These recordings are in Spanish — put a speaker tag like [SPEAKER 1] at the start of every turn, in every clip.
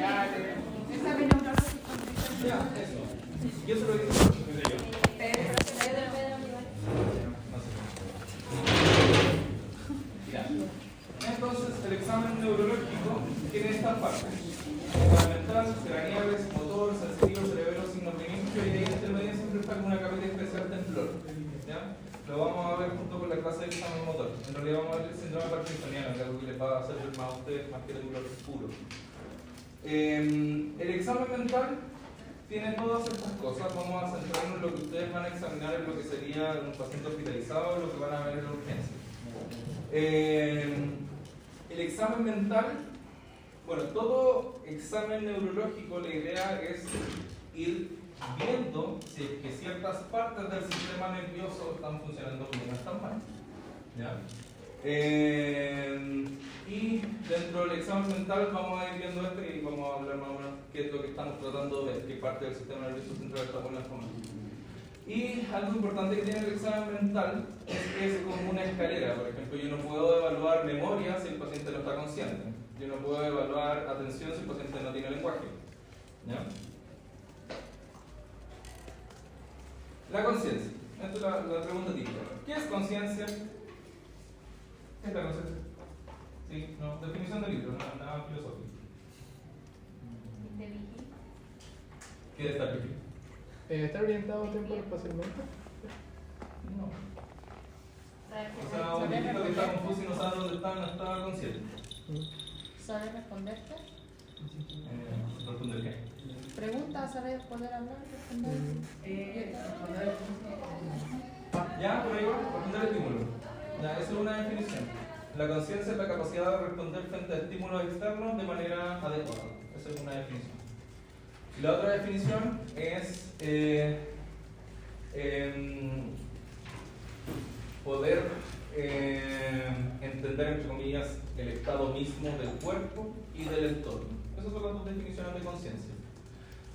[SPEAKER 1] Examen neurológico.
[SPEAKER 2] Ya, eso. Yo se lo digo. No sé. Ya. Entonces, el examen neurológico tiene estas partes: fundamental, craneales, motor, sensitivo, cerebelo, signo primincio, y ahí entre medio siempre está como una capita especial temblor. ¿Ya? Lo vamos a ver junto con la clase de examen motor. En realidad vamos a ver el síndrome parkinsoniano, que es algo que les va a hacer más a ustedes más que temblor puro. El examen mental tiene todas estas cosas. Vamos a centrarnos en lo que ustedes van a examinar, en lo que sería un paciente hospitalizado, lo que van a ver en la urgencia. El examen mental, bueno, todo examen neurológico, la idea es ir viendo si es que ciertas partes del sistema nervioso están funcionando bien o están mal. ¿Ya? Y dentro del examen mental vamos a ir viendo esto y vamos a hablar más o menos qué es lo que estamos tratando de ver, qué parte del sistema nervioso central está buena o está mal. Y algo importante que tiene el examen mental es que es como una escalera. Por ejemplo, yo no puedo evaluar memoria si el paciente no está consciente. Yo no puedo evaluar atención si el paciente no tiene lenguaje. ¿Ya? La conciencia. Esta es la pregunta típica. ¿Qué es conciencia? ¿Qué es la conciencia? Sí, no, definición del libro, nada filosófico. ¿Qué es estar vigilante?
[SPEAKER 3] ¿Estar orientado temporal-espacialmente?
[SPEAKER 2] No. O sea, un viejito que está confuso y no sabe dónde está, no está consciente.
[SPEAKER 1] ¿Saber responderte?
[SPEAKER 2] ¿Responder qué?
[SPEAKER 1] Pregunta, ¿saber poder hablar? Responder.
[SPEAKER 2] Ya, por ahí va, responder el estímulo. Ya, esa es una definición. La conciencia es la capacidad de responder frente a estímulos externos de manera adecuada. Esa es una definición. La otra definición es poder entender, entre comillas, el estado mismo del cuerpo y del entorno. Esas son las dos definiciones de conciencia.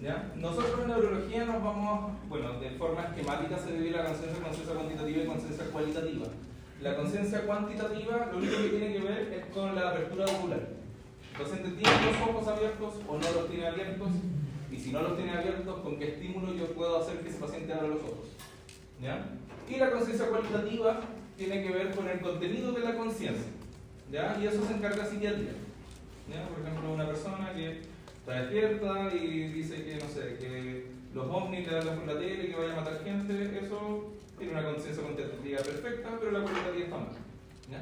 [SPEAKER 2] ¿Ya? Nosotros en neurología nos vamos, bueno, de forma esquemática se divide la conciencia cuantitativa y conciencia cualitativa. La conciencia cuantitativa lo único que tiene que ver es con la apertura ocular. El paciente tiene los ojos abiertos o no los tiene abiertos, y si no los tiene abiertos, ¿con qué estímulo yo puedo hacer que ese paciente abra los ojos? ¿Ya? Y la conciencia cualitativa tiene que ver con el contenido de la conciencia, ¿ya? Y eso se encarga psiquiatría. ¿Ya? Por ejemplo, una persona que está despierta y dice que, no sé, que los ovnis le dan por la tele y que vaya a matar gente, eso tiene una conciencia cuantitativa perfecta, pero la cualitativa está mal. ¿Ya?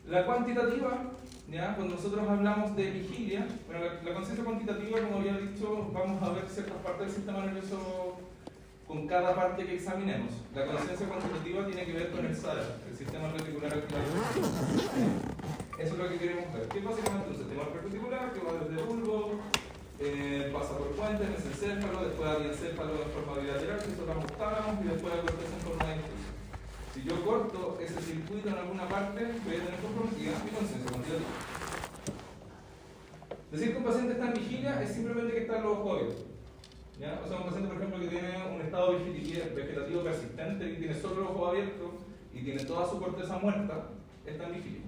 [SPEAKER 2] La cuantitativa, ¿ya? Cuando nosotros hablamos de vigilia, bueno, la conciencia cuantitativa, como había dicho, vamos a ver ciertas partes del sistema nervioso con cada parte que examinemos. La conciencia cuantitativa tiene que ver con el SARA, el sistema reticular activado. Eso es lo que queremos ver. ¿Qué es básicamente un sistema reticular que va desde el bulbo, pasa por puentes, mesencéfalo, después a diencéfalo en forma bilateral, que son los octálamos, y después a corteza en forma de impulso. Si yo corto ese circuito en alguna parte, voy a tener comprometida mi conciencia cuantitativa. Decir que un paciente está en vigilia es simplemente que está en los ojos abiertos. ¿Ya? O sea, un paciente, por ejemplo, que tiene un estado vegetativo persistente, que tiene solo los ojos abiertos y tiene toda su corteza muerta, está en vigilia.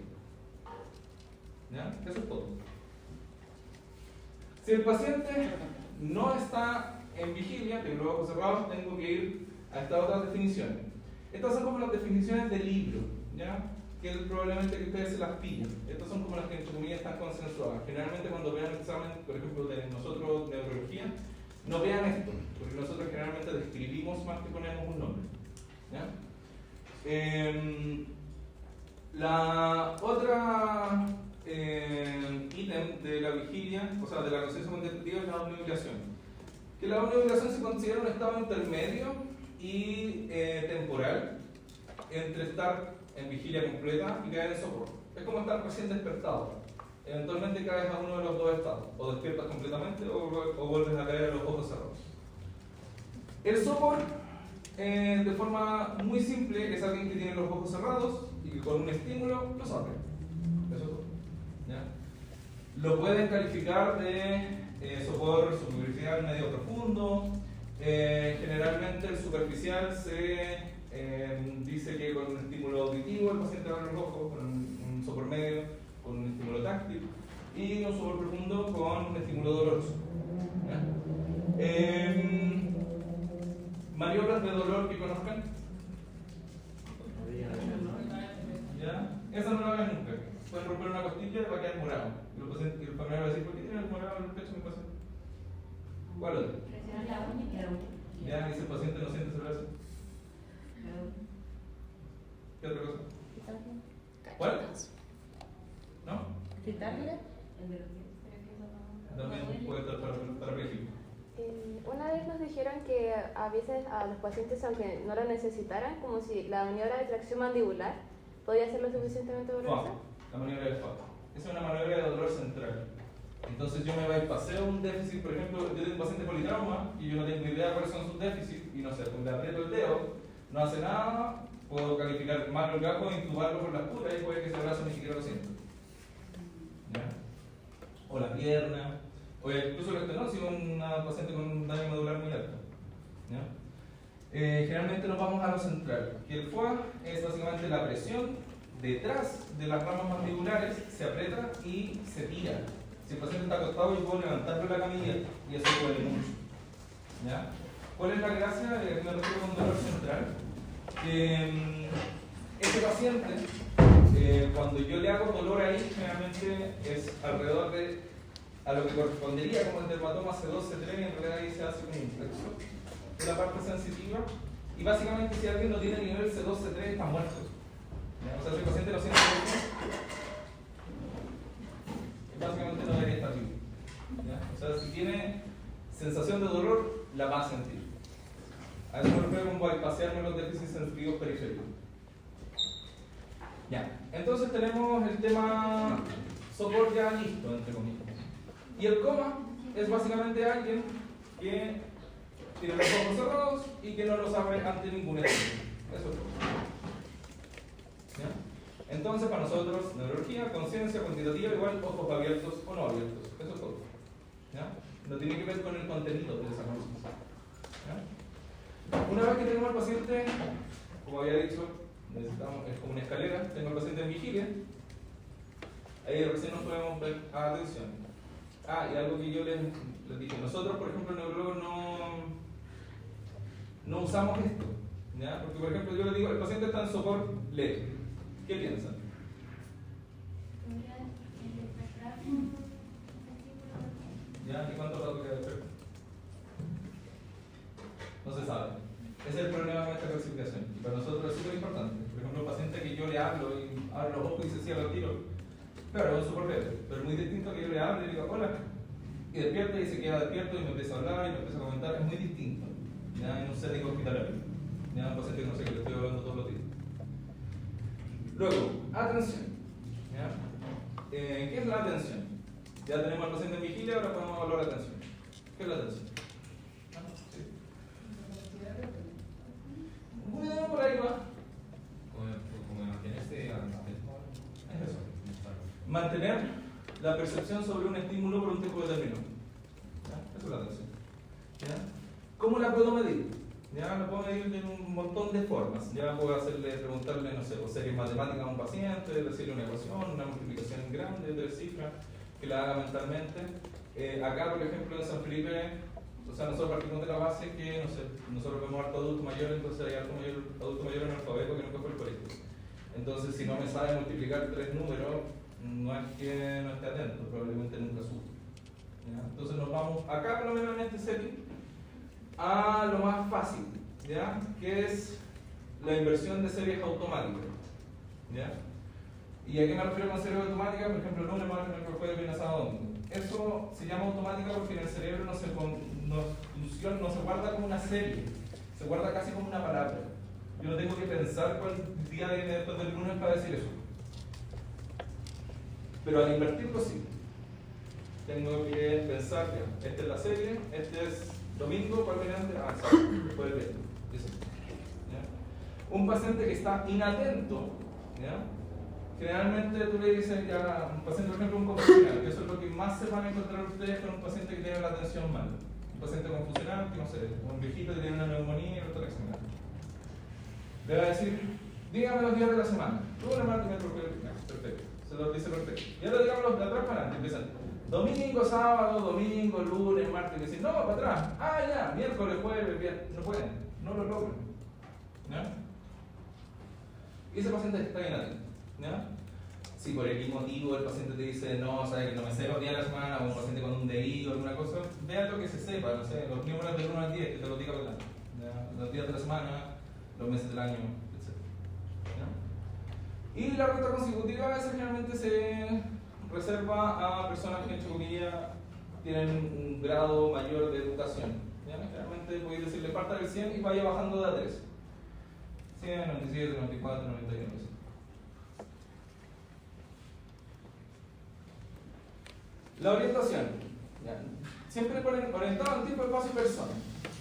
[SPEAKER 2] ¿Ya? Eso es todo. Si el paciente no está en vigilia, tiene los ojos cerrados, tengo que ir a estas otras definiciones. Estas son como las definiciones del libro, ¿ya? Que probablemente que ustedes se las pillen. Estas son como las que entre comillas están consensuadas. Generalmente cuando vean el examen, por ejemplo, de nosotros neurología, no vean esto, porque nosotros generalmente describimos más que ponemos un nombre. ¿Ya? La otra ítem de la vigilia, o sea, de la conciencia cuantitativa, es la omnibulación. Que la omnibulación se considera un estado intermedio y temporal entre estar en vigilia completa y caer en sopor. Es como estar recién despertado. Eventualmente caes a uno de los dos estados, o despiertas completamente o vuelves a caer a los ojos cerrados. El sopor, de forma muy simple, es alguien que tiene los ojos cerrados y que con un estímulo los abre. Eso es todo. ¿Ya? Lo pueden calificar de sopor superficial medio profundo. Generalmente el superficial se dice que con un estímulo auditivo el paciente abre los ojos, con un sopor medio, con un estímulo táctil, y un sopor profundo con un estímulo doloroso. ¿Ya? Maniobras de dolor que conozcan. ¿Ya? Esa no la hagan nunca. Pueden romper una costilla y va a quedar morado. Y el familiar va a decir, ¿por qué tiene el morado en el pecho mi paciente? ¿Cuál otro?
[SPEAKER 4] Presionar la uña y la uña.
[SPEAKER 2] Ya, dice el paciente no siente ese brazo. ¿Qué otra cosa? ¿Cuál? ¿No?
[SPEAKER 1] ¿Quitarle?
[SPEAKER 4] El de los dientes.
[SPEAKER 2] También puede estar parapléjico.
[SPEAKER 5] Una vez nos dijeron que a veces a los pacientes, aunque no lo necesitaran, como si la maniobra de tracción mandibular podía ser lo suficientemente dolorosa.
[SPEAKER 2] La maniobra de FAP. Esa es una maniobra de dolor central. Entonces yo me bypasseo un déficit, por ejemplo, yo tengo un paciente politrauma y yo no tengo idea de cuáles son sus déficits y no sé, pues le aprieto el dedo, no hace nada, puedo calificar mal el gajo e intubarlo por las puras y puede que ese brazo ni siquiera lo sienta. ¿Ya? O la pierna, o incluso la estenosis, una paciente con un daño medular muy alto. ¿Ya? Generalmente nos vamos a lo central, que el foie es básicamente la presión detrás de las ramas mandibulares, se aprieta y se tira. Si el paciente está acostado, yo puedo levantarlo en la camilla y eso duele mucho. ¿Ya? ¿Cuál es la gracia? Me refiero con dolor central. Este paciente, cuando yo le hago dolor ahí, generalmente es alrededor de a lo que correspondería como el dermatoma C2, C3, y en realidad ahí se hace como un flexo de la parte sensitiva. Y básicamente, si alguien no tiene nivel C2, C3, está muerto. ¿Ya? O sea, si el paciente no siente dolor, básicamente no debería estar vivo. ¿Ya? O sea, si tiene sensación de dolor, la va a sentir. A eso me refiero con bypassearme los déficits sensitivos periféricos. Ya, entonces tenemos el tema soporte ya listo, entre comillas. Y el coma es básicamente alguien que tiene los ojos cerrados y que no los abre ante ningún estímulo. Eso es todo. ¿Ya? Entonces, para nosotros, neurología, conciencia cuantitativa, igual ojos abiertos o no abiertos. Eso es todo. ¿Ya? No tiene que ver con el contenido de esa conciencia. Una vez que tenemos al paciente, como había dicho, necesitamos, es como una escalera, tengo al paciente en vigilia, ahí recién nos podemos ver a atención. Y algo que yo les dije, nosotros, por ejemplo, neurólogos no usamos esto. ¿Ya? Porque, por ejemplo, yo le digo, el paciente está en sopor leve. ¿Qué piensan? ¿Ya? ¿Y cuánto rato queda despierto? No se sabe. Ese es el problema de esta clasificación. Y para nosotros es súper importante. Por ejemplo, un paciente que yo le hablo y abro los ojos y se cierra el tiro. Claro, es un súper leve, pero es muy distinto que yo le hable y le diga hola. Y despierta y se queda despierto y me empieza a hablar y me empieza a comentar. Es muy distinto. ¿Ya? En un setting hospitalario. ¿Ya? Un paciente que no sé que le estoy hablando todos los días. Luego, atención. ¿Ya? ¿Qué es la atención? Ya tenemos al paciente en vigilia, ahora podemos evaluar la atención. ¿Qué es la atención? ¿Sí? Bueno, por ahí va.
[SPEAKER 6] Como mantenerse
[SPEAKER 2] Es eso. Mantener la percepción sobre un estímulo por un tiempo determinado. ¿Ya? Eso es la atención. ¿Ya? ¿Cómo la puedo medir? Ya la puedo medir de un montón de formas. Ya puedo preguntarle, no sé, series matemáticas a un paciente, decirle una ecuación, una multiplicación grande de 3 cifras, que la haga mentalmente. Acá, por ejemplo, en San Felipe, o sea, nosotros partimos de la base que, no sé, nosotros vemos harto adulto mayor, entonces hay adulto mayor analfabeto que nunca fue al colegio. Entonces, si no me sabe multiplicar 3 números, no es que no esté atento, probablemente nunca supe. ¿Ya? Entonces nos vamos acá, por lo menos en este setting, a lo más fácil, ¿ya? Que es la inversión de series automáticas. ¿Ya? ¿Y a qué me refiero con series automáticas? Por ejemplo, lunes, martes, miércoles, jueves, viernes, sábado, domingo. Eso se llama automática porque en el cerebro no se guarda como una serie, se guarda casi como una palabra. Yo no tengo que pensar cuál día viene después del lunes para decir eso. Pero al invertirlo sí. Tengo que pensar, ya, esta es la serie, este es domingo, ¿cuál viene antes? Sábado, después del viernes. Eso. ¿Ya? Un paciente que está inatento, ¿ya? Generalmente tú le dices ya un paciente, por ejemplo, un confusional, que eso es lo que más se van a encontrar ustedes con un paciente que tiene la atención mal. Un paciente confusional, que no sé, un viejito que tiene una neumonía y no está reaccionando. Le va a decir, dígame los días de la semana. Lunes, martes, miércoles, jueves, perfecto. Se lo dice perfecto. Y ahora digamos los de atrás para adelante, empiezan. Domingo, sábado, domingo, lunes, martes, que dicen, no, para atrás. Ah, ya, miércoles, jueves, viernes. No pueden, no lo logran. ¿Ya? Y ese paciente está bien atento. ¿Ya? Si por el motivo el paciente te dice, no, sabes que no me sé los días de la semana, o un paciente con un DI o alguna cosa, vea lo que se sepa, no sé, los números del 1 al 10, que te lo diga hablando. Los días de la semana, los meses del año, etc. ¿Ya? Y la ruta consecutiva a veces generalmente se reserva a personas que, entre comillas, tienen un grado mayor de educación. ¿Ya? Generalmente podéis decirle parta del 100 y vaya bajando de a 3. 100, 97, 94, 91. La orientación. ¿Ya? Siempre orientado en tiempo, espacio y persona.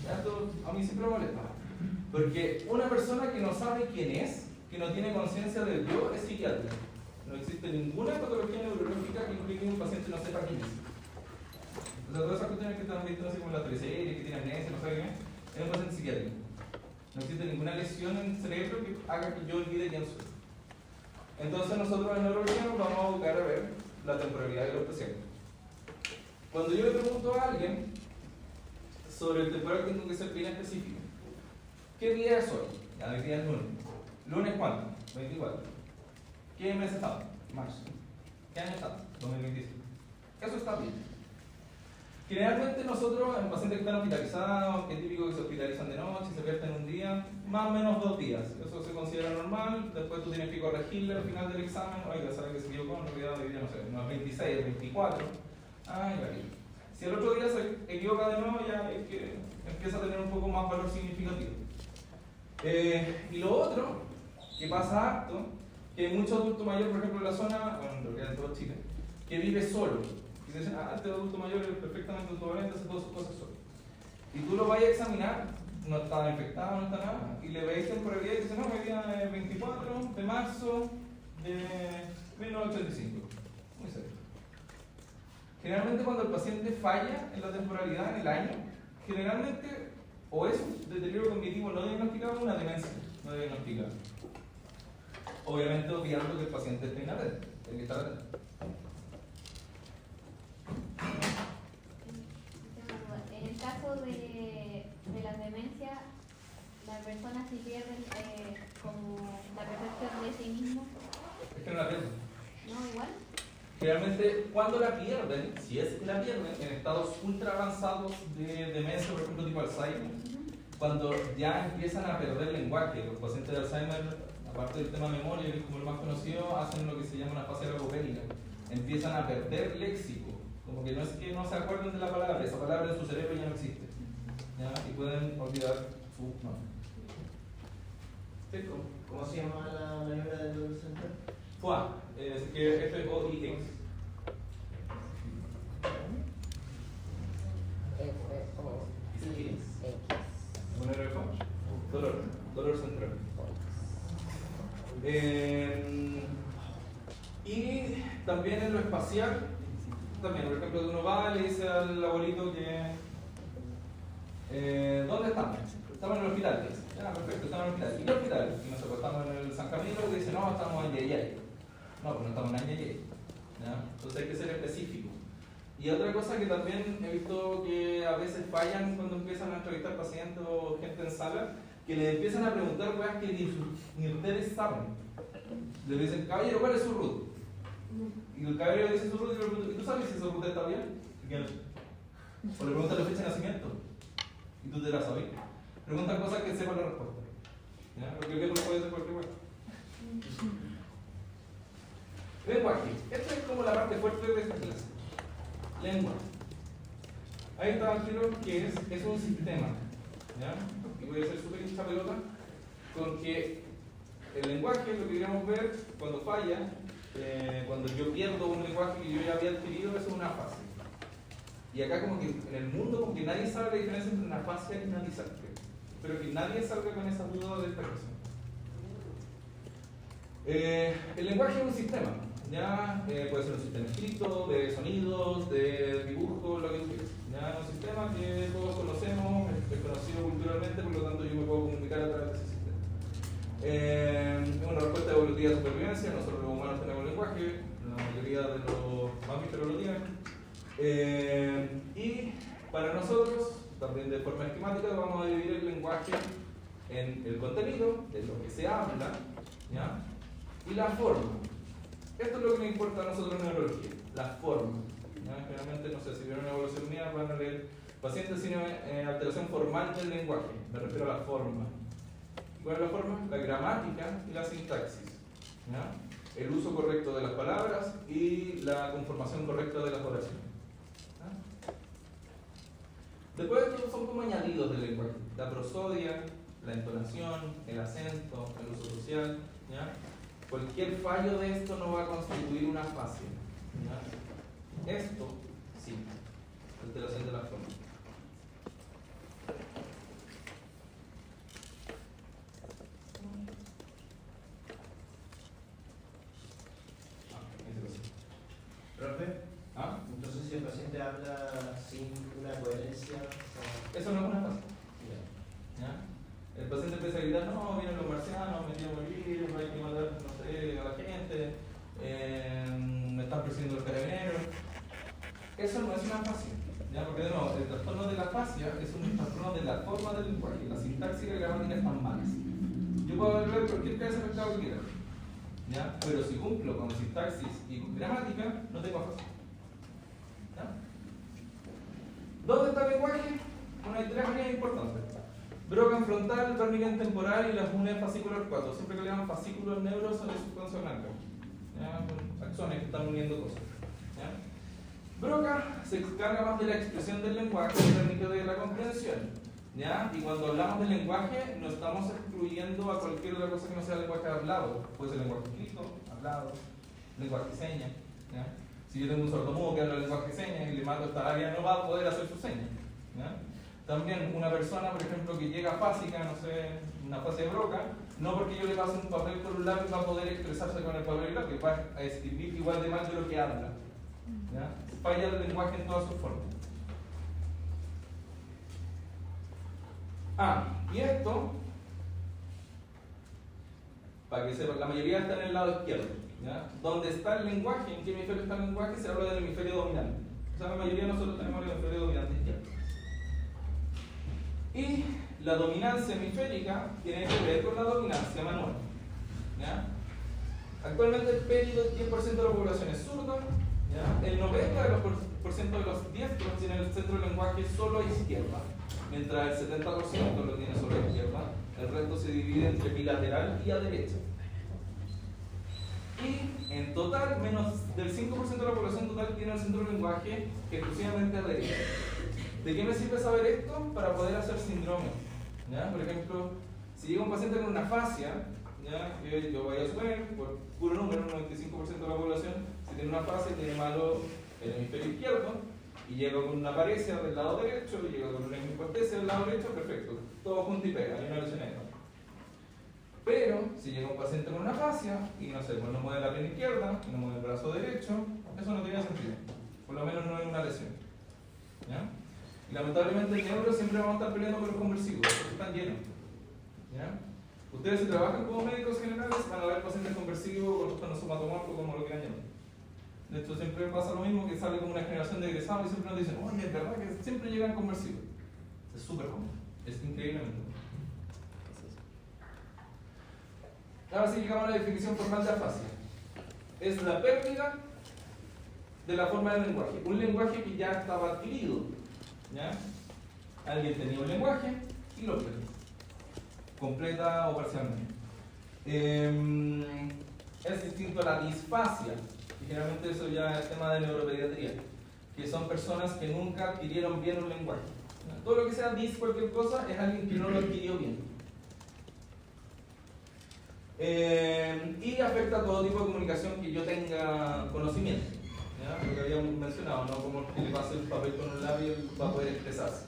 [SPEAKER 2] ¿Ya? Esto a mí siempre me molesta. Porque una persona que no sabe quién es, que no tiene conciencia del yo, es psiquiatra. No existe ninguna patología neurológica que implique que un paciente no sepa quién es. O sea, todas esas cuestiones que están vistas así como la teleserie, que tiene amnesia, no sabe quién es un paciente psiquiátrico. No existe ninguna lesión en el cerebro que haga que yo olvide quién soy. Entonces nosotros en neurología nos vamos a buscar a ver la temporalidad de los pacientes. Cuando yo le pregunto a alguien sobre el temporal, tengo que ser bien específico. ¿Qué día es hoy? Ya, hoy día es lunes. ¿Lunes cuánto? 24. ¿Qué mes estamos? Marzo. ¿Qué año estamos? 2025. Eso está bien. Generalmente nosotros, en pacientes que están hospitalizados, que es típico que se hospitalizan de noche, se pierden un día, más o menos 2 días. Eso se considera normal. Después tú tienes que corregirle al final del examen. Oiga, ¿sabes que se equivocó? En realidad hoy día no sé, no es 26, es 24. Ay, vale. Si el otro día se equivoca de nuevo, ya es que empieza a tener un poco más valor significativo. Y lo otro, que pasa harto, que hay mucho adulto mayor, por ejemplo, en la zona, bueno, en realidad en todo Chile, que vive solo. Y se dicen, este adulto mayor es perfectamente autovalente, hace todas sus cosas solo. Y tú lo vayas a examinar, no está infectado, no está nada, y le veis temporalidad y dices, no, hoy día es 24 de marzo de 1985. Muy serio. Generalmente cuando el paciente falla en la temporalidad, en el año, generalmente o es un deterioro cognitivo no diagnosticado o una demencia no diagnosticada. Obviamente obviando que el paciente esté inatento, tiene que estar atento.
[SPEAKER 7] En el caso de las demencias, la persona si pierde como la percepción de sí mismo.
[SPEAKER 2] Es que no la pierden.
[SPEAKER 7] No, igual.
[SPEAKER 2] Generalmente, cuando la pierden, si es que la pierden, en estados ultra avanzados de demencia, por ejemplo, tipo Alzheimer, cuando ya empiezan a perder lenguaje, los pacientes de Alzheimer, aparte del tema memoria, que es como el más conocido, hacen lo que se llama una fase logopédica. Empiezan a perder léxico, como que no es que no se acuerden de la palabra, esa palabra en su cerebro ya no existe. ¿Ya? Y pueden olvidar su nombre. ¿Sí?
[SPEAKER 8] ¿Cómo se llama la maniobra del dolor central?
[SPEAKER 2] FOIX, es que FOIX. ¿Manera de FOIX? Dolor central. Y también en lo espacial, también, por ejemplo, uno va y le dice al abuelito que ¿dónde estamos? Estamos en el hospital. Ya, perfecto, estamos en el hospital. ¿Y qué hospital? Y nosotros estamos en el San Camilo y dice, no, estamos en Yayay. No, pues no estamos en Yayay. Entonces hay que ser específico. Y otra cosa que también he visto que a veces fallan cuando empiezan a entrevistar pacientes o gente en sala, que le empiezan a preguntar cosas que ni ustedes saben. Le dicen, caballero, ¿cuál es su ruta? Y el caballero dice su ruta y le pregunta, ¿y tú sabes si su ruta está bien? O le preguntan la fecha de nacimiento. Y tú te la sabes. Preguntan cosas que sepan la respuesta. ¿Ya? Porque el que puede ser cualquier cosa. Lenguaje. Esta es como la parte fuerte de esta clase. Lenguaje. Ahí está el tiro que es un sistema. ¿Ya? Y voy a hacer súper hincha pelota con que el lenguaje, lo que queremos ver cuando falla, cuando yo pierdo un lenguaje que yo ya había adquirido, eso es una fase. Y acá como que en el mundo como que nadie sabe la diferencia entre una fase y una disarte. Pero que nadie salga con esa duda de esta cosa. El lenguaje es un sistema. ¿Ya? Puede ser un sistema escrito, de sonidos, de dibujos, lo que tú quieras. ¿Ya? Es un sistema que todos conocemos, es conocido culturalmente, por lo tanto yo me puedo comunicar a través de ese sistema. Es una respuesta evolutiva de supervivencia. Nosotros los humanos tenemos lenguaje, la mayoría de los mamíferos lo tienen. Y para nosotros, también de forma esquemática, vamos a dividir el lenguaje en el contenido, de lo que se habla, ¿ya? Y la forma. Esto es lo que nos importa a nosotros en neurología, la forma. ¿Ya? Generalmente, no sé, si vieron una evaluación mía, van a leer pacientes sin alteración formal del lenguaje, me refiero a la forma. ¿Cuál es la forma? La gramática y la sintaxis. ¿Ya? El uso correcto de las palabras y la conformación correcta de las oraciones. ¿Ya? Después estos son como añadidos del lenguaje. La prosodia, la entonación, el acento, el uso social. ¿Ya? Cualquier fallo de esto no va a constituir una afasia. ¿Ya? Esto, sí, alteración de la forma.
[SPEAKER 8] Profe,
[SPEAKER 2] ¿Ah?
[SPEAKER 8] entonces si el paciente habla sin una coherencia,
[SPEAKER 2] Eso no es una afasia.
[SPEAKER 8] ya.
[SPEAKER 2] ¿Ya? El paciente empieza a gritar, no, vienen los marcianos, me quiero morir, hay que matar, no sé, a la gente, me están persiguiendo los carabineros. Eso no es una afasia, ¿ya? Porque de nuevo, el trastorno de la afasia es un trastorno de la forma del lenguaje, la sintaxis y la gramática están malas. Yo puedo ver cualquier clase de afectado que quiera, ¿ya? Pero si cumplo con sintaxis y con gramática, no tengo afasia. ¿Ya? ¿Dónde está el lenguaje? Bueno, hay tres áreas importantes. Broca frontal, Wernicke temporal y las UNE fascículos 4. Siempre que le llaman fascículos neuros son de sustancia blanca. ¿Ya? Con axones que están uniendo cosas. ¿Ya? Broca se encarga más de la expresión del lenguaje y Wernicke de la comprensión. ¿Ya? Y cuando hablamos del lenguaje, no estamos excluyendo a cualquier otra cosa que no sea lenguaje hablado. Puede ser lenguaje escrito, hablado, lenguaje de señas. ¿Ya? Si yo tengo un sordomudo que habla lenguaje de señas y le mato esta área, no va a poder hacer su seña. ¿Ya? También una persona, por ejemplo, que llega fásica, no sé, una fase de Broca, no porque yo le pase un papel por un lápiz va a poder expresarse con el papel y lápiz, va a escribir igual de mal de lo que habla. ¿Ya? Falla el lenguaje en todas sus formas. Y esto, para que sepan, la mayoría está en el lado izquierdo. ¿Ya? Donde está el lenguaje, en qué hemisferio está el lenguaje, se habla del hemisferio dominante. O sea, la mayoría de nosotros tenemos el hemisferio dominante izquierdo. Y la dominancia hemisférica tiene que ver con la dominancia manual. ¿Ya? Actualmente el pedido del 10% de la población es zurda. ¿Ya? El 90% de los diestros tiene el centro del lenguaje solo a izquierda, mientras el 70% lo tiene solo a izquierda. El resto se divide entre bilateral y a derecha. Y en total, menos del 5% de la población total tiene el centro del lenguaje exclusivamente a derecha. ¿De qué me sirve saber esto? Para poder hacer síndrome. ¿Ya? Por ejemplo, si llega un paciente con una afasia, ¿ya? Que yo voy a suponer, por puro número, un 95% de la población, si tiene una afasia, tiene malo el hemisferio izquierdo, y llega con una paresia del lado derecho, y llega con una hemicortesia del lado derecho, perfecto, todo junto y pega, hay una lesión ahí. Pero, si llega un paciente con una afasia, y no sé, pues no mueve la pierna izquierda, y no mueve el brazo derecho, eso no tiene sentido. Por lo menos no es una lesión. ¿Ya? Y lamentablemente en neuro siempre vamos a estar peleando con los conversivos, porque están llenos. ¿Ya? Ustedes si trabajan como médicos generales van a ver pacientes conversivos con trastorno somatomorfo como lo que llamamos. De hecho siempre pasa lo mismo, que sale como una generación de egresados y siempre nos dicen, oye, es verdad que siempre llegan conversivos. Es súper común, es increíblemente común. Ahora sí llegamos a la definición formal de afasia. Es la pérdida de la forma del lenguaje. Un lenguaje que ya estaba adquirido. ¿Ya? Alguien tenía un lenguaje y lo perdió, completa o parcialmente. Es distinto a la disfasia, y generalmente eso ya es tema de neuropediatría, que son personas que nunca adquirieron bien un lenguaje. Todo lo que sea dis cualquier cosa es alguien que no lo adquirió bien. Y afecta a todo tipo de comunicación que yo tenga conocimiento. ¿Ya? Lo que habíamos mencionado, no como que le pase el papel con un labio y va a poder expresarse.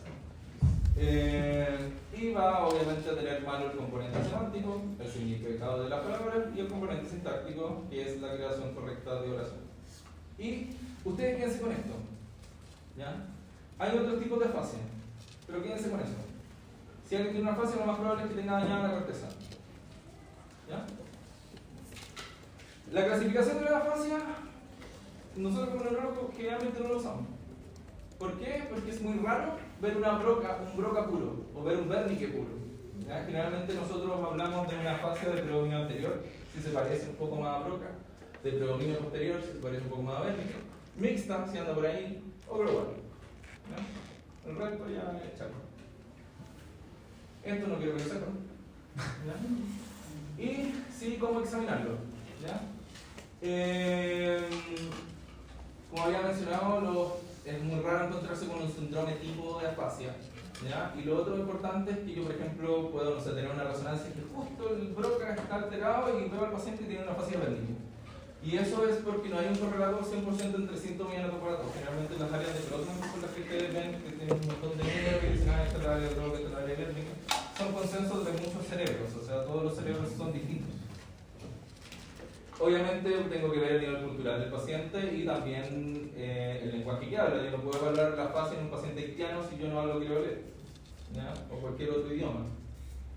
[SPEAKER 2] Y va obviamente a tener malo el componente semántico, el significado de la palabra, y el componente sintáctico, que es la creación correcta de oración. Y ustedes quédense con esto. ¿Ya? Hay otros tipos de afasia, pero quédense con eso. Si alguien tiene una afasia, lo más probable es que tenga dañada la corteza. ¿Ya? La clasificación de la afasia, nosotros como neurólogos generalmente no lo usamos. ¿Por qué? Porque es muy raro ver un broca puro o ver un Wernicke puro. ¿Ya? Generalmente nosotros hablamos de una fase de predominio anterior, si se parece un poco más a broca, de predominio posterior, si se parece un poco más a Wernicke, mixta, si anda por ahí, o global. ¿Ya? El resto ya es chaco. Esto no quiero que lo sepan. ¿Ya? Y sí, cómo examinarlo. ¿Ya? Como había mencionado, es muy raro encontrarse con un síndrome tipo de afasia. ¿Ya? Y lo otro importante es que yo, por ejemplo, puedo tener una resonancia que justo el broca está alterado y veo al paciente que tiene una afasia Wernicke. Y eso es porque no hay un correlato 100% entre síntoma y anatoparato. Generalmente las áreas de Pelotman, son las que ustedes ven que tienen un montón de números que dicen, esta es la área de droga, esta es la área de Wernicke, son consensos de muchos cerebros, o sea, todos los cerebros son distintos. Obviamente tengo que ver el nivel cultural del paciente y también el lenguaje que habla. Yo no puedo evaluar la fase en un paciente haitiano si yo no hablo criolés, ¿ya? O cualquier otro idioma,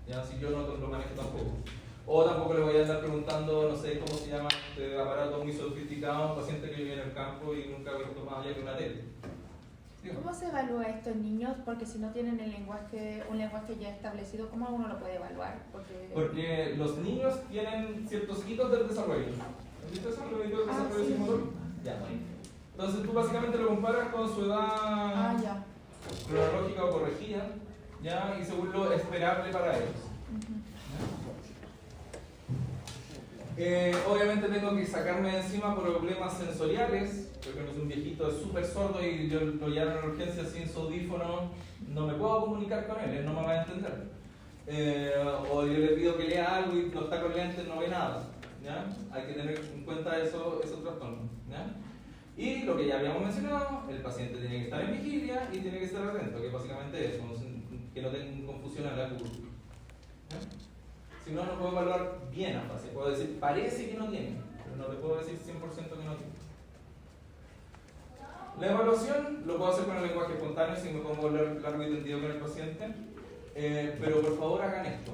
[SPEAKER 2] ¿ya? Si yo no lo manejo tampoco. O tampoco le voy a andar preguntando, no sé cómo se llama este aparato muy sofisticado a un paciente que vive en el campo y nunca ha visto más allá que una tele.
[SPEAKER 1] ¿Cómo se evalúa esto en niños? Porque si no tienen un lenguaje ya establecido, ¿cómo uno lo puede evaluar?
[SPEAKER 2] Porque los niños tienen ciertos hitos del desarrollo. ¿Has visto eso? ¿Los hitos del desarrollo psicomotor? Ya. Entonces tú básicamente lo comparas con su edad cronológica o corregida, ¿ya? Y según lo esperable para ellos. Obviamente tengo que sacarme de encima problemas sensoriales. Por ejemplo, si un viejito es súper sordo y yo lo llevo a la urgencia sin su audífono, no me puedo comunicar con él no me va a entender. O yo le pido que lea algo y no está con lentes, no ve nada. ¿Ya? Hay que tener en cuenta esos trastornos. ¿Ya? Y lo que ya habíamos mencionado, el paciente tiene que estar en vigilia y tiene que estar atento, que es básicamente eso, que no tenga confusión en la curva. Si no, no puedo evaluar bien a fase. Puedo decir, parece que no tiene, pero no te puedo decir 100% que no tiene. La evaluación lo puedo hacer con el lenguaje espontáneo, si me pongo largo y tendido con el paciente. Pero por favor hagan esto.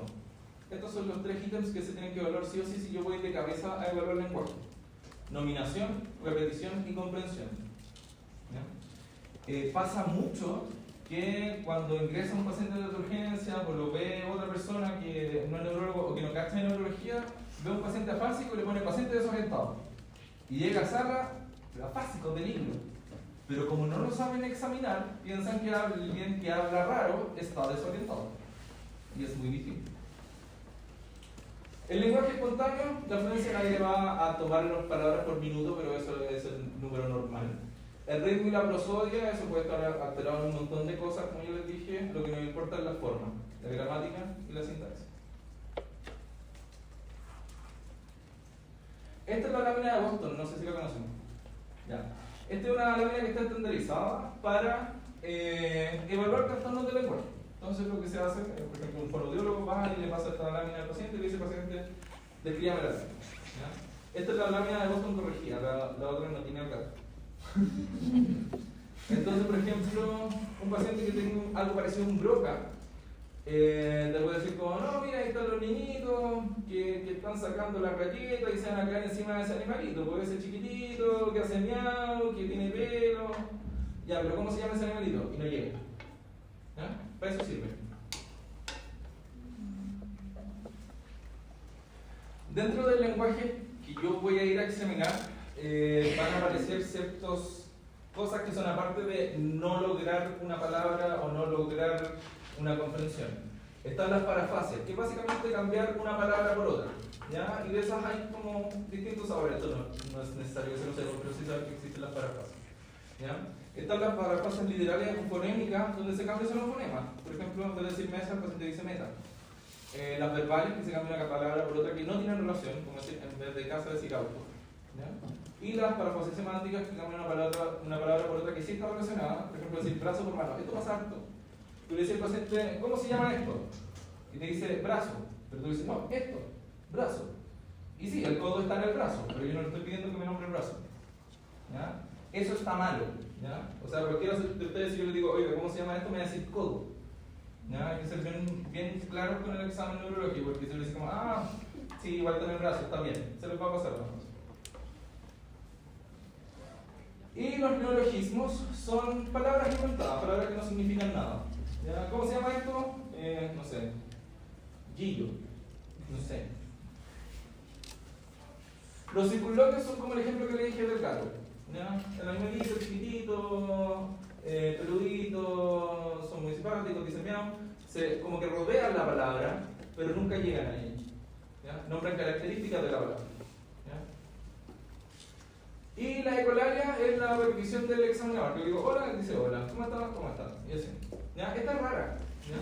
[SPEAKER 2] Estos son los 3 ítems que se tienen que evaluar sí o sí si yo voy de cabeza a evaluar el lenguaje. Nominación, repetición y comprensión. Pasa mucho que cuando ingresa un paciente de urgencia, pues lo ve otra persona que no es neurólogo o que no cacha en neurología, ve un paciente afásico y le pone paciente desorientado. Y llega a sala, afásico, peligro. Pero como no lo saben examinar, piensan que alguien que habla raro está desorientado. Y es muy difícil. El lenguaje espontáneo, la frecuencia nadie va a tomar las palabras por minuto, pero eso es el número normal. El ritmo y la prosodia, eso puede estar alterado en un montón de cosas, como yo les dije, lo que nos importa es la forma, la gramática y la sintaxis. Esta es la lámina de Boston, no sé si la conocen. Ya. Esta es una lámina que está estandarizada para evaluar trastornos del lenguaje. Entonces lo que se hace, por ejemplo, un fonoaudiólogo va y le pasa esta lámina al paciente y le dice al paciente, descríbame la lámina. Esta es la lámina de Boston corregida, la otra no tiene acá. Entonces, por ejemplo, un paciente que tenga algo parecido a un broca, te puede decir como, no, mira, ahí están los niñitos que están sacando la raqueta y se van a caer encima de ese animalito, porque ese chiquitito que hace miau, que tiene pelo, ya, pero ¿cómo se llama ese animalito? Y no llega. ¿Ya? Para eso sirve. Dentro del lenguaje que yo voy a ir a examinar, van a aparecer ciertas cosas que son aparte de no lograr una palabra o no lograr una comprensión. Están las parafases, que es básicamente cambiar una palabra por otra, ¿ya? Y de esas hay como distintos sabores. Esto no es necesario que se lo sepa, pero sí saben que existen las parafases, ¿ya? Están las parafases literales fonémicas, donde se cambian solo fonemas. Por ejemplo, en vez de decir mesa, el paciente dice meta. Las verbales, que se cambia una palabra por otra que no tienen relación, como decir, en vez de casa decir auto, ¿ya? Y las parafases semánticas, que cambian una palabra por otra que sí está relacionada. Por ejemplo, decir brazo por mano. Esto pasa harto. Tú le dices al paciente, ¿cómo se llama esto? Y te dice brazo. Pero tú dices, no, esto, brazo. Y sí, el codo está en el brazo, pero yo no le estoy pidiendo que me nombre el brazo, ¿ya? Eso está malo, ¿ya? O sea, cualquiera de ustedes, si yo les digo, oiga, ¿cómo se llama esto? Me va a decir codo, ¿ya? Hay que ser bien claros con el examen neurológico, porque si yo les digo, sí, igual está en el brazo, está bien, se les va a pasar. Y los neologismos son palabras inventadas, palabras que no significan nada. ¿Ya? ¿Cómo se llama esto? No sé. Gillo. No sé. Los circunloquios son como el ejemplo que le dije del gato. ¿Ya? El animalito chiquitito, peludito, son muy simpáticos, dicen miau. Como que rodean la palabra, pero nunca llegan a ella. ¿Ya? Nombran características de la palabra. ¿Ya? Y la ecolalia es la repetición del examinador. Que digo, hola, dice hola, ¿cómo estás? ¿Cómo estás? Y así. ¿Ya? Esta es rara. ¿Ya?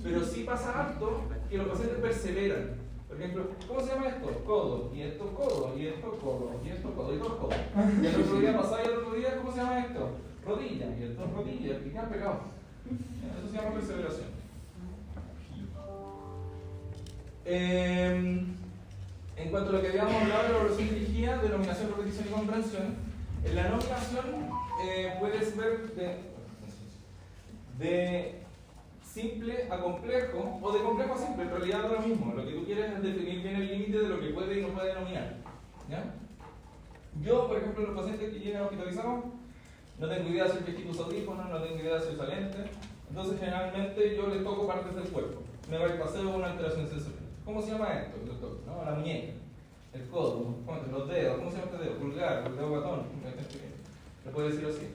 [SPEAKER 2] Pero sí pasa harto que los pacientes perseveran. Por ejemplo, ¿cómo se llama esto? Codo, y esto codo, y esto codo, y esto codo, y todo codo. Y el otro día pasaba y el otro día, ¿cómo se llama esto? Rodilla, y esto rodilla, y quedan pegados. Eso se llama perseveración. En cuanto a lo que habíamos hablado de la evaluación dirigida, denominación, repetición y comprensión, en la nominación puedes ver de simple a complejo, o de complejo a simple, en realidad es lo mismo. Lo que tú quieres es definir bien el límite de lo que puede y no puede denominar. ¿Ya? Yo, por ejemplo, los pacientes que llegan hospitalizados, no tengo idea si el viejito usa audífonos, no tengo idea si usa lente, entonces generalmente yo les toco partes del cuerpo. Me va el paseo o una alteración sensorial. ¿Cómo se llama esto? ¿No? La muñeca, el codo, los dedos, ¿cómo se llama este dedo? Pulgar, el dedo batón, le puedo decir así.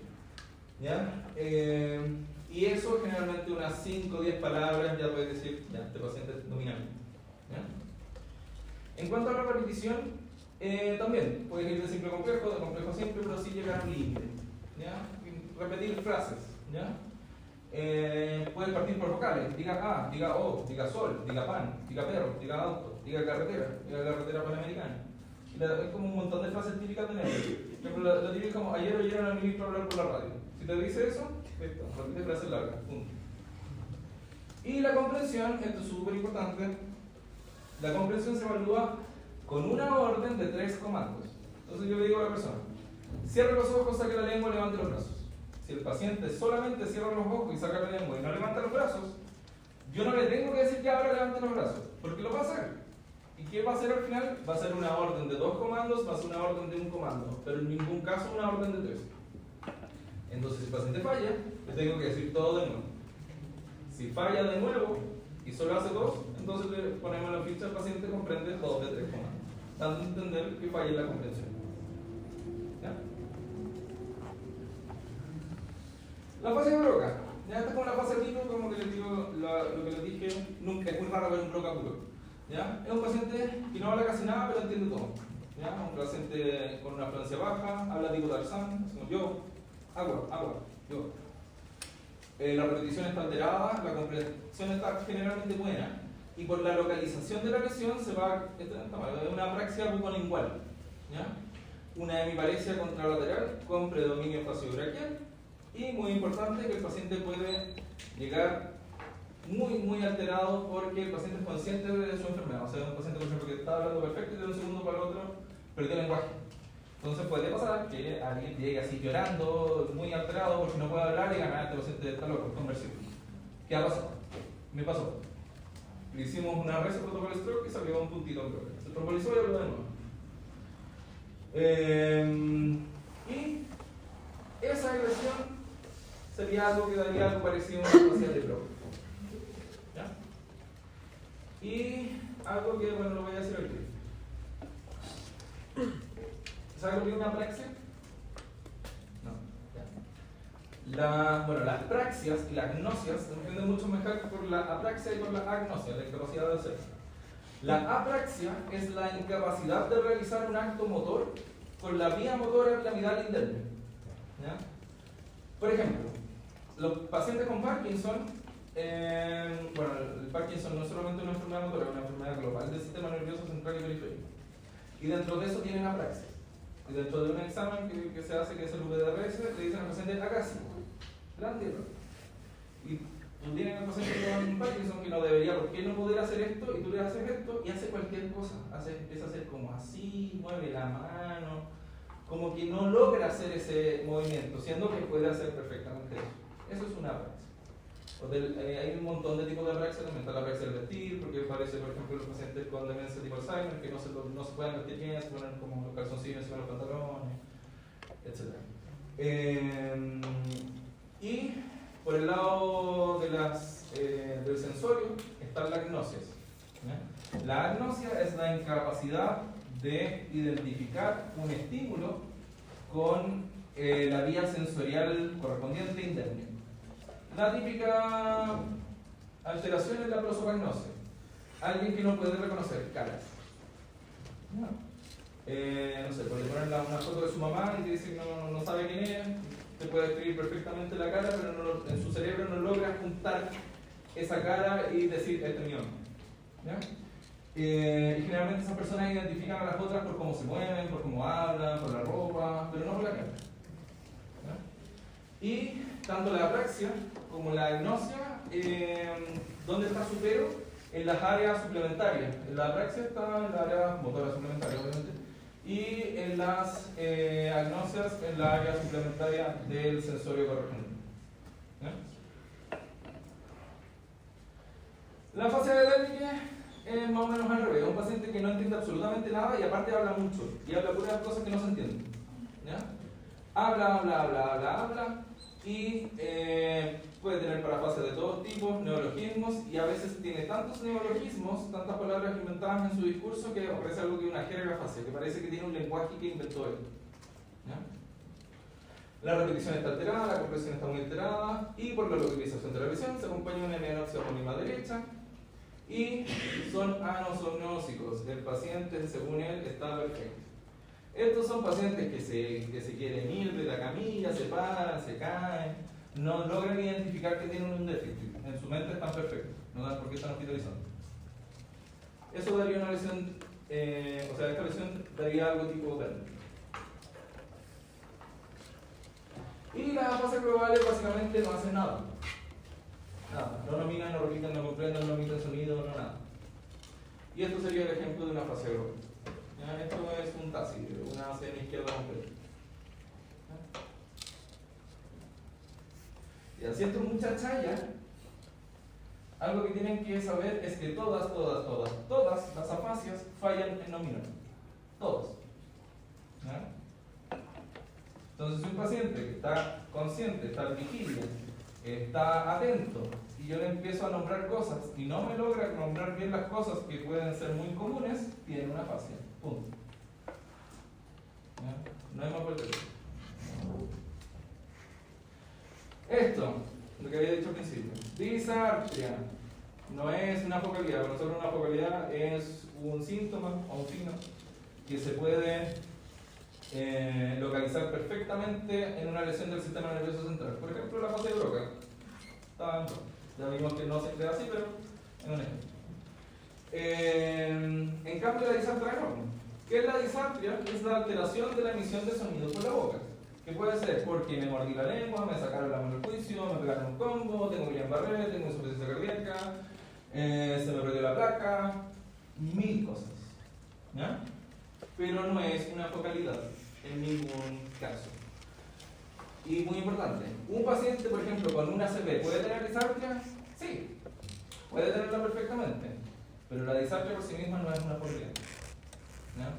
[SPEAKER 2] ¿Ya? Y eso generalmente unas 5 o 10 palabras ya puedes decir, ya, este paciente es dominante. ¿Ya? En cuanto a la repetición, también puedes ir de simple a complejo, de complejo a simple, pero sí llegar a un límite. ¿Ya? Repetir frases. ¿Ya? Puedes partir por vocales, diga A, diga O, diga sol, diga pan, diga perro, diga auto, diga carretera panamericana. Es como un montón de frases típicas de negro. Por ejemplo, la típica es como ayer oyeron al ministro hablar por la radio. Si te dice eso, listo, repite frases largas, punto. Y la comprensión, esto es súper importante, la comprensión se evalúa con una orden de 3 comandos. Entonces yo le digo a la persona, cierre los ojos, saque la lengua, levante los brazos. Si el paciente solamente cierra los ojos y saca la lengua y no levanta los brazos, yo no le tengo que decir que ahora levante los brazos, porque lo va a hacer. ¿Y qué va a hacer al final? Va a ser una orden de 2 comandos, va a ser una orden de 1 comando, pero en ningún caso una orden de 3. Entonces, si el paciente falla, le tengo que decir todo de nuevo. Si falla de nuevo y solo hace 2, entonces le ponemos en la ficha al paciente comprende 2 de 3 comandos, dando a entender que falla en la comprensión. ¿Ya? La fase de Broca. Ya esta es como la fase tipo, como que les digo, lo que les dije, nunca es muy raro ver un Broca puro. ¿Ya? Es un paciente que no habla casi nada, pero entiende todo. ¿Ya? Un paciente con una afluencia baja, habla tipo Tarzán, como yo, agua, yo. La repetición está alterada, la comprensión está generalmente buena, y por la localización de la lesión se va a una apraxia bucolingual. ¿Ya? Una hemiparesia contralateral con predominio faciobraquial. Y muy importante que el paciente puede llegar muy alterado porque el paciente es consciente de su enfermedad. O sea, un paciente, por ejemplo, que está hablando perfecto y de un segundo para el otro perdió el lenguaje. Entonces puede pasar que alguien llegue así llorando, muy alterado porque no puede hablar y digan, este paciente está loco, conversión. ¿Qué ha pasado? Me pasó. Le hicimos una reza protocolo stroke y salió un puntito en bloque. Se propolizó y habló de nuevo. Y esa agresión sería algo que daría algo parecido a una facial de Broca. ¿Ya? Y algo que, bueno, lo voy a decir aquí. ¿Sabes lo que es una apraxia? No. Ya. Bueno, las praxias y las gnosias se entienden mucho mejor por la apraxia y por la agnosia, la incapacidad de hacer. La apraxia es la incapacidad de realizar un acto motor con la vía motora piramidal interna. ¿Ya? Por ejemplo, los pacientes con Parkinson, bueno, el Parkinson no es solamente una enfermedad motora, es una enfermedad global del sistema nervioso central y periférico. Y dentro de eso tienen apraxia. Y dentro de un examen que se hace, que es el VDRS, le dicen al paciente, haga así, grande error. Y tú tienes al paciente con Parkinson que no debería, ¿por qué no poder hacer esto? Y tú le haces esto y hace cualquier cosa. Empieza a hacer como así, mueve la mano, como que no logra hacer ese movimiento, siendo que puede hacer perfectamente eso. Eso es una apraxia. Hay un montón de tipos de apraxia, también está la apraxia del vestir, porque parece, por ejemplo, los pacientes con demencia tipo Alzheimer, que no se pueden vestir bien, se ponen como los calzoncillos encima de los pantalones, etc. Y por el lado de del sensorio están las agnosias. ¿Ya? La agnosia es la incapacidad de identificar un estímulo con la vía sensorial correspondiente interna. La típica alteración es la prosopagnosia. Alguien que no puede reconocer caras. No sé, puede poner una foto de su mamá y te dice que no sabe quién es, te puede describir perfectamente la cara, pero en su cerebro no logra juntar esa cara y decir, este es mi hombre. ¿Ya? Y generalmente esas personas identifican a las otras por cómo se mueven, por cómo hablan, por la ropa, pero no por la cara. ¿Ya? Y tanto la apraxia como la agnosia, ¿dónde está su pero? En las áreas suplementarias. En la apraxia está en la área motora suplementaria, obviamente, y en las agnosias en la área suplementaria del sensorio correspondiente. ¿Ya? La fase epidérmica es más o menos al revés. Un paciente que no entiende absolutamente nada y aparte habla mucho y habla puras cosas que no se entienden. ¿Ya? Habla y puede tener parafasia de todos tipos, neologismos, y a veces tiene tantos neologismos, tantas palabras inventadas en su discurso que ofrece algo que es una jergafasia, que parece que tiene un lenguaje que inventó él. ¿Ya? La repetición está alterada, la comprensión está muy alterada, y por la localización de la visión se acompaña una hemianopsia pónima derecha, y son anosognósicos. El paciente, según él, está perfecto. Estos son pacientes que se quieren ir de la camilla, se paran, se caen, no logran identificar que tienen un déficit. En su mente están perfectos, no dan por qué están hospitalizando. Eso daría una lesión, esta lesión daría algo tipo TERN. Y las fases globales básicamente no hacen nada. Nada, no nominan, no repitan, no comprenden, no emiten sonido, no nada. Y esto sería el ejemplo de una fase global. ¿Ya? Esto es un TASI, una semi-izquierda completa. Y así esto es mucha chaya. Algo que tienen que saber es que todas las afasias fallan en nominar. Todas. ¿Ya? Entonces, si un paciente que está consciente, está en vigilia, está atento, y yo le empiezo a nombrar cosas y no me logra nombrar bien las cosas que pueden ser muy comunes, tiene una afasia. Punto. ¿Ya? No hay más vuelta. Esto, lo que había dicho al principio. Disartria no es una focalidad. Para nosotros una focalidad es un síntoma o un signo que se puede localizar perfectamente en una lesión del sistema nervioso central. Por ejemplo, la fase de Broca. Ya vimos que no se crea así, pero es un ejemplo. En cambio, la disartria no. ¿Qué es la disartria? Es la alteración de la emisión de sonido por la boca. Que puede ser porque me mordí la lengua, me sacaron la mano del juicio, me pegaron un combo, tengo Guillain-Barré, tengo insuficiencia cardíaca, se me perdió la placa, mil cosas. ¿Ya? Pero no es una focalidad en ningún caso. Y muy importante, un paciente, por ejemplo, con una ACV, ¿puede tener disartria? Sí, puede tenerla perfectamente, pero la disartria por sí misma no es una focalidad. ¿Ya?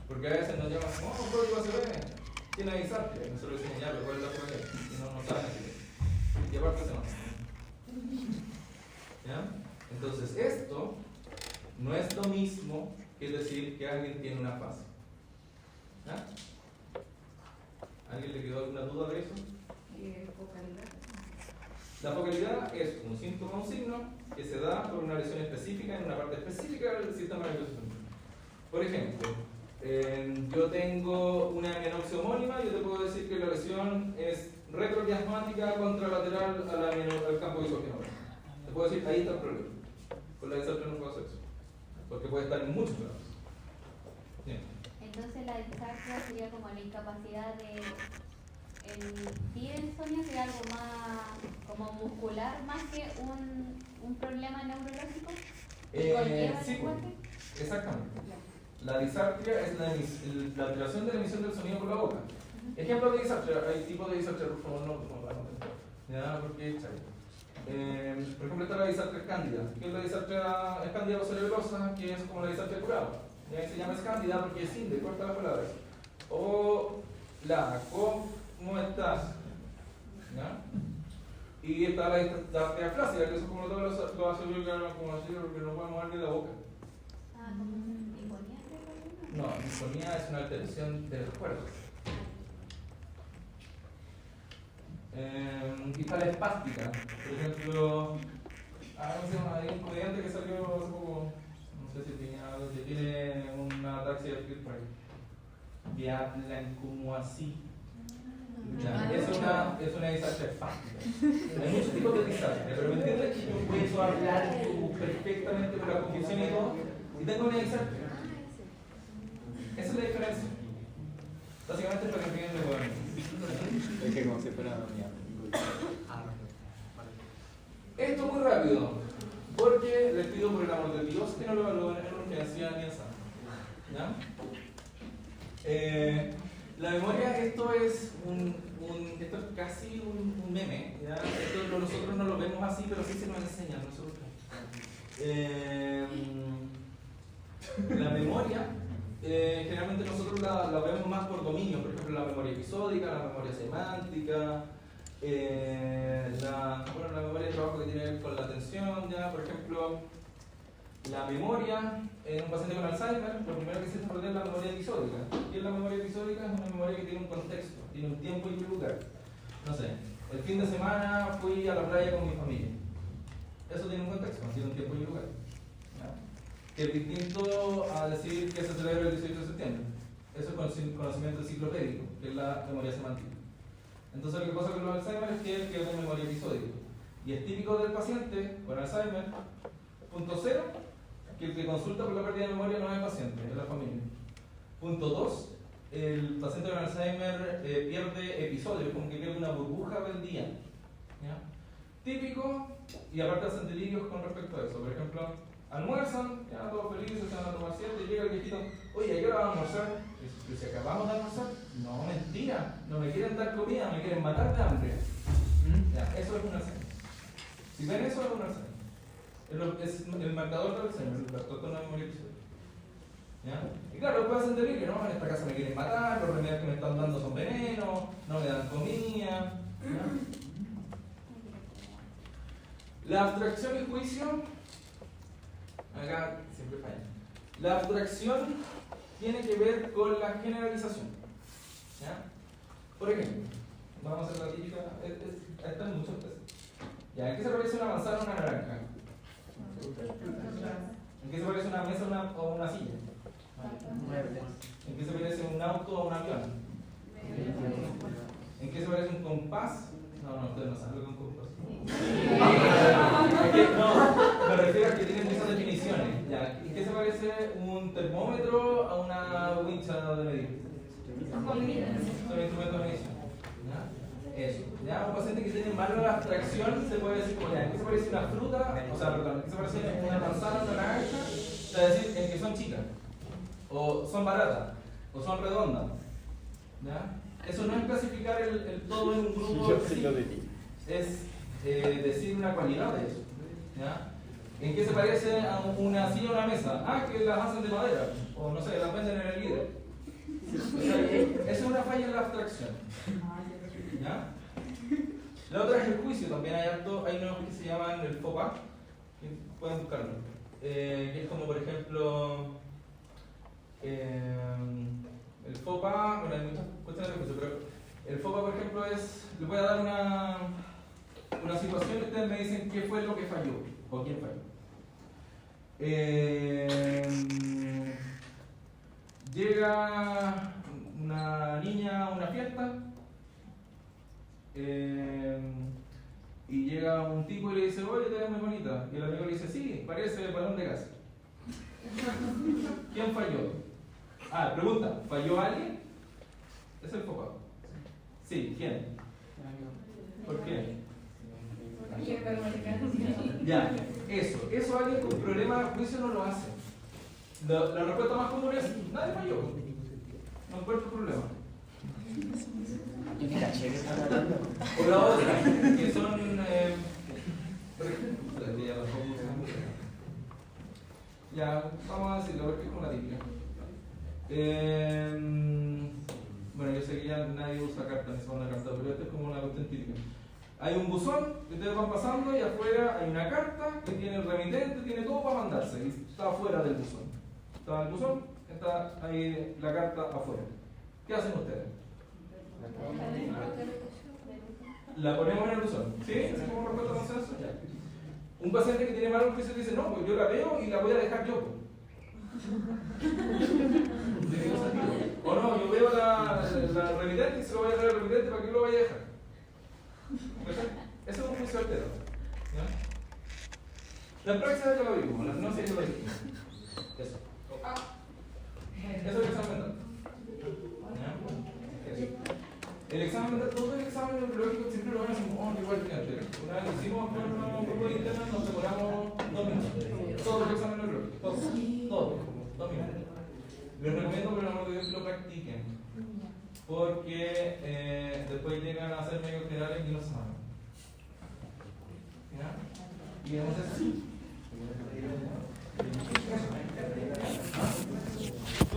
[SPEAKER 2] Porque a veces nos llaman, código ACV, tiene disartria, nosotros decimos ya, pero ¿cuál es la focalidad? Y no saben qué. Y aparte se nota. ¿Ya? Entonces, esto no es lo mismo que decir que alguien tiene una fase. ¿Ya? ¿Alguien le quedó alguna duda de eso?
[SPEAKER 4] Focalidad.
[SPEAKER 2] La focalidad es un síntoma o un signo que se da por una lesión específica en una parte específica del sistema nervioso central. Por ejemplo, yo tengo una hemianopsia homónima, yo te puedo decir que la lesión es retroquiasmática contralateral al campo isogénero. Te puedo decir, ahí está el problema. Con la disartria no puedo hacer eso, porque puede estar en muchos grados. Bien.
[SPEAKER 7] Entonces la disartria sería como la incapacidad de emitir el sonido, sería algo más como muscular más que un problema neurológico que conlleva el
[SPEAKER 2] Sí,
[SPEAKER 7] lenguaje.
[SPEAKER 2] exactamente. La disartria es la alteración de la emisión del sonido por la boca. Ejemplo de disartria, hay tipos de disartria, por favor, no ya, porque por ejemplo, está la disartria cándida, que es la disartria cándida cerebrosa, que es como la disartria curada. Ya se llama cándida porque es inde, corta las palabras. O la ¿cómo estás? ¿Ya? Y está la diafrasia, que eso es como todo lo hace como así, porque no podemos mover ni la boca.
[SPEAKER 7] Ah, como hiponía, creo.
[SPEAKER 2] No, disfonía es una alteración de los cuerpos. Y está la espástica. Por ejemplo, hay un comediante que salió hace poco, no sé si tiene una ataxia de Friedreich, que hablan como así. Ya, es una disartria espástica. Hay muchos tipos de disartria, pero me entiendes que yo puedo hablar perfectamente con la confusión y todo, y tengo una disartria. Esa es la diferencia. Básicamente es para que entiendan de bueno.
[SPEAKER 9] Es que como si fuera
[SPEAKER 2] Esto muy rápido, porque les pido por el amor de Dios que no lo evalúen en urgencia ni en examen. ¿Ya? La memoria, esto es casi un meme. ¿Ya? Esto nosotros no lo vemos así, pero sí se nos enseña a nosotros. La memoria, generalmente nosotros la vemos más por dominio, por ejemplo la memoria episódica, la memoria semántica, la memoria de trabajo que tiene que ver con la atención, ¿ya? Por ejemplo, la memoria en un paciente con Alzheimer, lo primero que se desarrolla es la memoria episódica. ¿Qué es la memoria episódica? Es una memoria que tiene un contexto, tiene un tiempo y un lugar. No sé, el fin de semana fui a la playa con mi familia. Eso tiene un contexto, tiene un tiempo y un lugar. ¿Ya? Que es distinto a decir que se celebra el 18 de septiembre. Eso es conocimiento enciclopédico, que es la memoria semántica. Entonces lo que pasa con los Alzheimer es que él pierde memoria episódica. Y es típico del paciente con Alzheimer, punto 0, que el que consulta por la pérdida de memoria no es el paciente, es la familia. Punto 2, el paciente con Alzheimer pierde episodios, como que pierde una burbuja del día. ¿Ya? Típico, y aparte hacen delirios con respecto a eso. Por ejemplo, almuerzan, ya todos felices, se van a tomar siesta y llega el viejito, oye, ¿a qué hora vamos a almorzar? Y si acabamos de almorzar, no, mentira, no me quieren dar comida, me quieren matar de hambre. Ya, eso es un Alzheimer. Si ven eso, es un Alzheimer. Es el marcador del Alzheimer, el trastorno de memoria episódica. ¿Ya? Y claro, después hacen delirio, ¿no? En esta casa me quieren matar, los remedios que me están dando son veneno, no me dan comida. ¿Ya? La abstracción y juicio, acá siempre falla. La abstracción tiene que ver con la generalización. ¿Ya? Por ejemplo, vamos a hacer la típica, están muchos peces. ¿Ya? ¿En qué se parece una manzana a una naranja? ¿En qué se parece una mesa o una silla? ¿En qué se parece un auto o un avión? ¿En qué se parece un compás? No, ustedes no saben lo que es un compás. No, me refiero a que tienen muchas definiciones. ¿Ya? ¿En qué se parece un termómetro a una wincha de medir? Son instrumentos de medición. ¿Ya? Eso. ¿Ya? Un paciente que tiene mala abstracción se puede decir, ¿en qué se parece una fruta? O sea, perdón, ¿en qué se parece una manzana o una naranja? Se va a decir en que son chicas, o son baratas, o son redondas. ¿Ya? Eso no es clasificar el todo en un grupo, es decir una cualidad de eso. ¿Ya? ¿En qué se parece a una silla o una mesa? Ah, que las hacen de madera, o no sé, las venden en el líder. O sea, esa es una falla en la abstracción. ¿Ya? La otra es el juicio, también hay unos que se llaman el FOPA, que pueden buscarlo. Que es como por ejemplo el FOPA, bueno hay muchas cuestiones de juicio, pero el FOPA por ejemplo es, le voy a dar una situación y ustedes me dicen qué fue lo que falló, o quién falló. Llega una niña a una fiesta y llega un tipo y le dice, oye, te ves muy bonita. Y el amigo le dice, sí, parece el balón de gas. ¿Quién falló? Ah, pregunta, ¿falló alguien? Es el foco. Sí, ¿quién? ¿Por qué? Ya, eso alguien con problema de juicio no lo hace. La respuesta más común es, nadie falló. No encuentro problema. O la otra, que son, por ejemplo, ya, vamos a decirlo, porque es como la típica. bueno, yo sé que ya nadie usa carta ni se manda carta, pero esto es como una cuestión típica. Hay un buzón que ustedes van pasando y afuera hay una carta que tiene el remitente, tiene todo para mandarse y está afuera del buzón. Está el buzón, está ahí la carta afuera. ¿Qué hacen ustedes? La ponemos en el buzón. ¿Sí? ¿Sí como por consenso? Ya. Un paciente que tiene mal juicio dice, no, pues yo la veo y la voy a dejar yo. ¿De qué sentido? O no, yo veo la remitente y se lo voy a dejar al remitente, ¿para qué lo vaya a dejar? Eso es un juicio alterado. ¿Ya? La praxis ya lo vimos, la hipnosis ya lo vimos. Eso. Eso es el examen mental. Eso. El examen mental, todo el examen neurológico siempre lo van a hacer igual que antes. Una vez que hicimos con un grupo de internos, nos demoramos 2 minutos. Todo el examen neurológico, todo, 2 minutos. Les recomiendo por el amor de Dios que lo practiquen. Porque después llegan a ser medios generales y no saben. ¿Ya? Y entonces,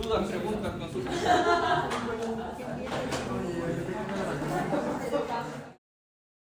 [SPEAKER 2] dudas, preguntas, consultas.